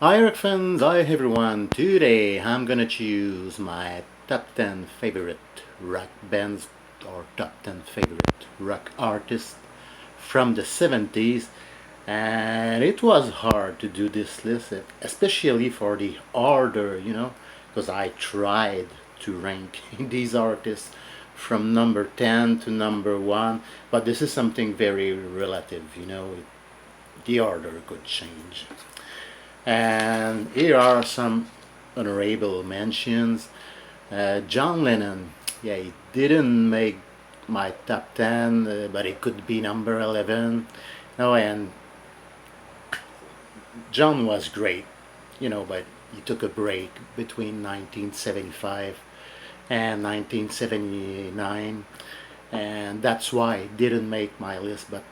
Hi rock fans, hi everyone. Today I'm gonna choose my top 10 favorite rock bands or top 10 favorite rock artists from the 70s, and it was hard to do this list, especially for the order, because I tried to rank these artists from number 10 to number 1, but this is something very relative. The order could change. And here are some honorable mentions. John Lennon, yeah, he didn't make my top 10, but it could be number 11. No, and John was great, but he took a break between 1975 and 1979, and that's why he didn't make my list, but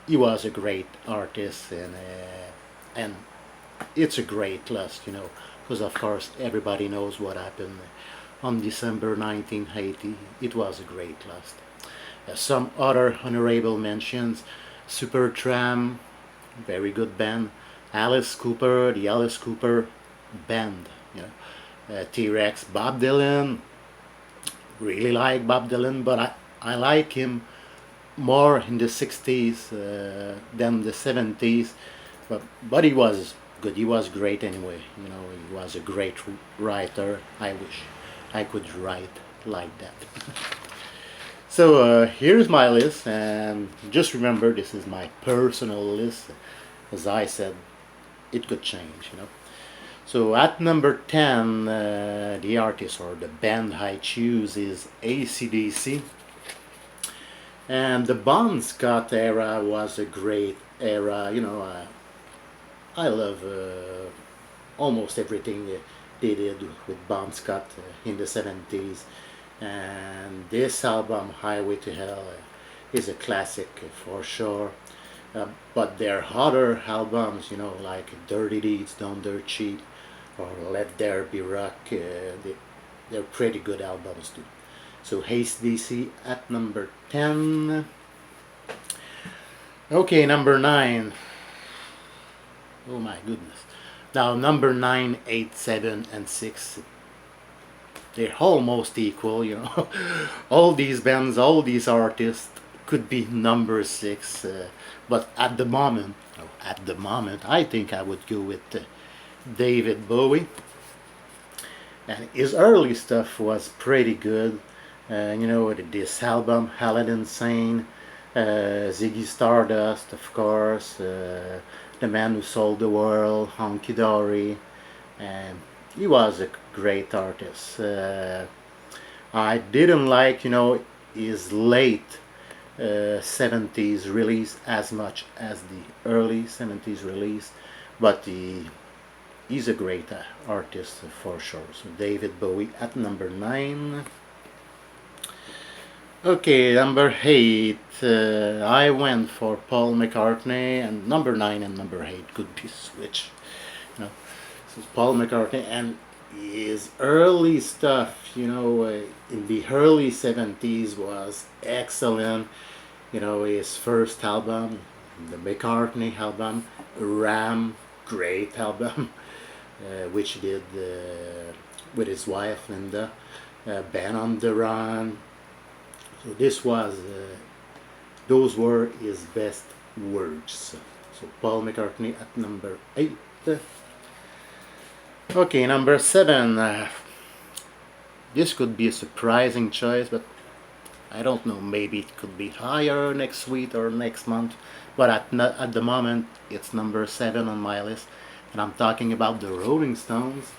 he was a great artist, and it's a great list, because of course everybody knows what happened on December 1980. It was a great list. Some other honorable mentions: Supertramp, very good band. Alice Cooper, the Alice Cooper band. T-Rex, Bob Dylan. Really like Bob Dylan, but I like him more in the 60s than the 70s. But he was good. He was great anyway. He was a great writer. I wish I could write like that. So here's my list, and just remember this is my personal list. As I said, it could change. So at number 10, the artist or the band I choose is ACDC. And the Bon Scott era was a great era. I love almost everything they did with Bon Scott in the 70s. And this album, Highway to Hell, is a classic for sure. But their other albums, like Dirty Deeds Done Dirt Cheap or Let There Be Rock, they're pretty good albums too. So ACDC at number 10. Okay, number 9. Oh my goodness. Now number 9, 8, 7, and 6. They're almost equal. All these bands, all these artists could be number 6. But at the moment, I think I would go with David Bowie. And his early stuff was pretty good. This album, Helen Insane, Ziggy Stardust, of course, The Man Who Sold the World, Honky Dory, and he was a great artist. I didn't like, his late 70s release as much as the early 70s release, but he's a great artist for sure. So David Bowie at number 9. Okay, number 8. I went for Paul McCartney, and number 9 and number 8 could be switched. This is Paul McCartney, and his early stuff, in the early 70s was excellent. His first album, the McCartney album, Ram, great album, which he did with his wife Linda, Band on the Run. So those were his best words. So Paul McCartney at number 8. Okay, number 7. This could be a surprising choice, but I don't know. Maybe it could be higher next week or next month. But at the moment, it's number 7 on my list, and I'm talking about the Rolling Stones.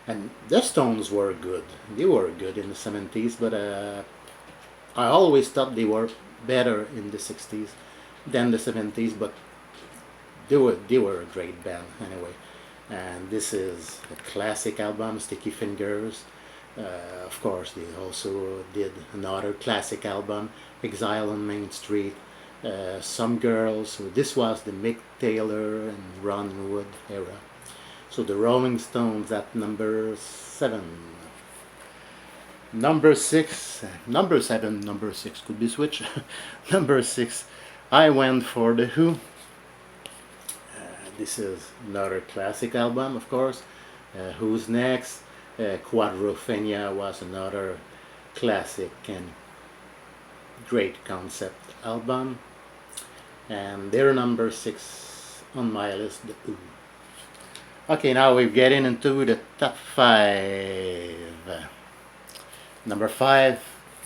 And the Stones were good. They were good in the 70s, but I always thought they were better in the 60s than the 70s. But they were a great band anyway. And this is a classic album, Sticky Fingers. Of course, they also did another classic album, Exile on Main Street, Some Girls. So this was the Mick Taylor and Ron Wood era. So the Rolling Stones at number 7. Number 6, number 7, number 6 could be switched. Number 6, I went for The Who. this is another classic album, of course. Who's Next? Quadrophenia was another classic and great concept album. And they're number 6 on my list, the Who. Okay, now we're getting into the top 5. Number 5,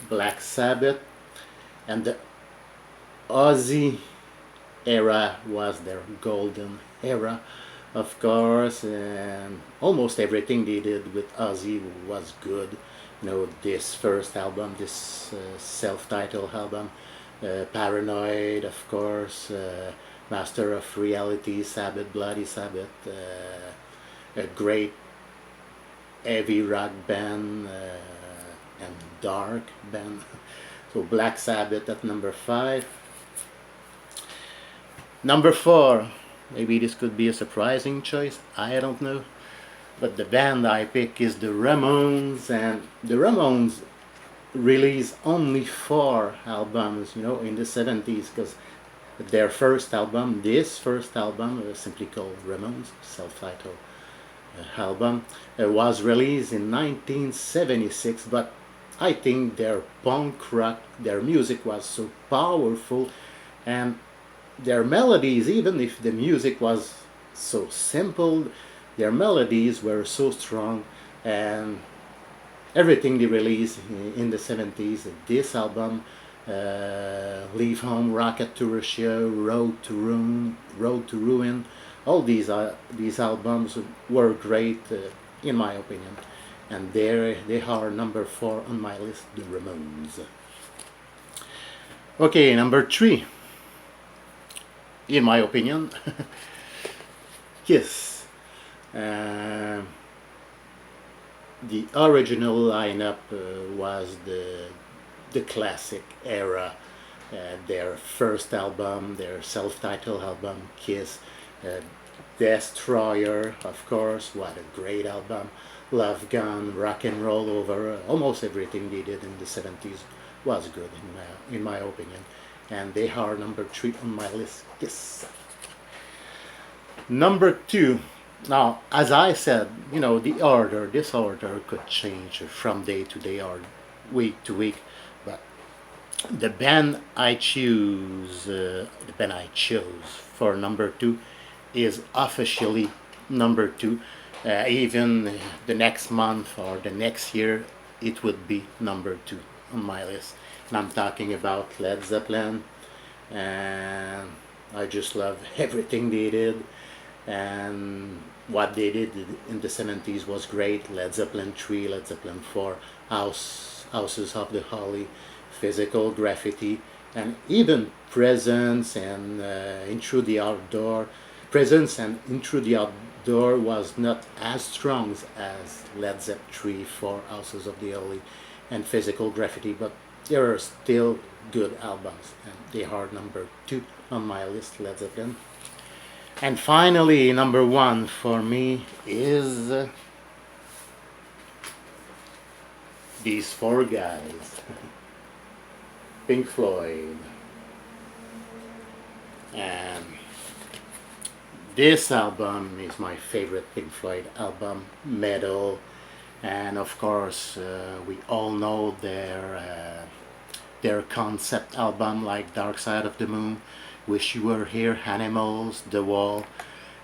Black Sabbath. And the Ozzy era was their golden era, of course, and almost everything they did with Ozzy was good. You know, this first album, this self-titled album, Paranoid, of course, Master of Reality, Sabbath, Bloody Sabbath, a great heavy rock band and dark band. So Black Sabbath at number 5. Number 4, maybe this could be a surprising choice, I don't know. But the band I pick is the Ramones, and the Ramones released only 4 albums, you know, in the 70s, because their first album, this first album, simply called Ramones, self-titled album, was released in 1976, but I think their punk rock, their music was so powerful, and their melodies, even if the music was so simple, their melodies were so strong, and everything they released in the 70s, this album, Leave Home, Rocket to Russia, Road to Ruin, all these albums were great in my opinion, and they are number 4 on my list, the Ramones. Okay, number 3, in my opinion, Kiss. The original lineup was the classic era. Their first album, their self-titled album, Kiss. Destroyer, of course, what a great album. Love Gun, Rock and Roll Over, almost everything they did in the 70s was good in my opinion. And they are number 3 on my list, Kiss. Number 2, now as I said, you know, this order could change from day to day or week to week, but the band I chose for number 2 is officially number 2. Even the next month or the next year, it would be number 2 on my list. And I'm talking about Led Zeppelin, and I just love everything they did, and what they did in the 70s was great. Led Zeppelin 3, Led Zeppelin 4, Houses of the Holy, Physical Graffiti, and even Presence and Into the Outdoor. Presence and Into the Outdoor was not as strong as Led Zeppelin 3, 4, Houses of the Holy, and Physical Graffiti, but they are still good albums, and they are number 2 on my list, Led Zeppelin. And finally, number 1 for me is these 4 guys, Pink Floyd. And this album is my favorite Pink Floyd album, Metal. And of course, we all know their concept album like Dark Side of the Moon, Wish You Were Here, Animals, The Wall,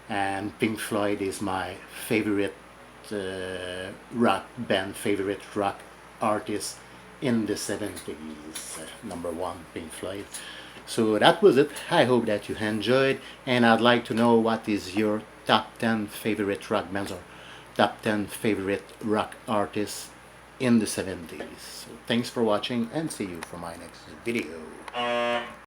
and Pink Floyd is my favorite rock band, favorite rock artist in the 70s. Number 1, Pink Floyd. So that was it. I hope that you enjoyed, and I'd like to know what is your top 10 favorite rock bands or top 10 favorite rock artists in the 70s. So thanks for watching, and see you for my next video.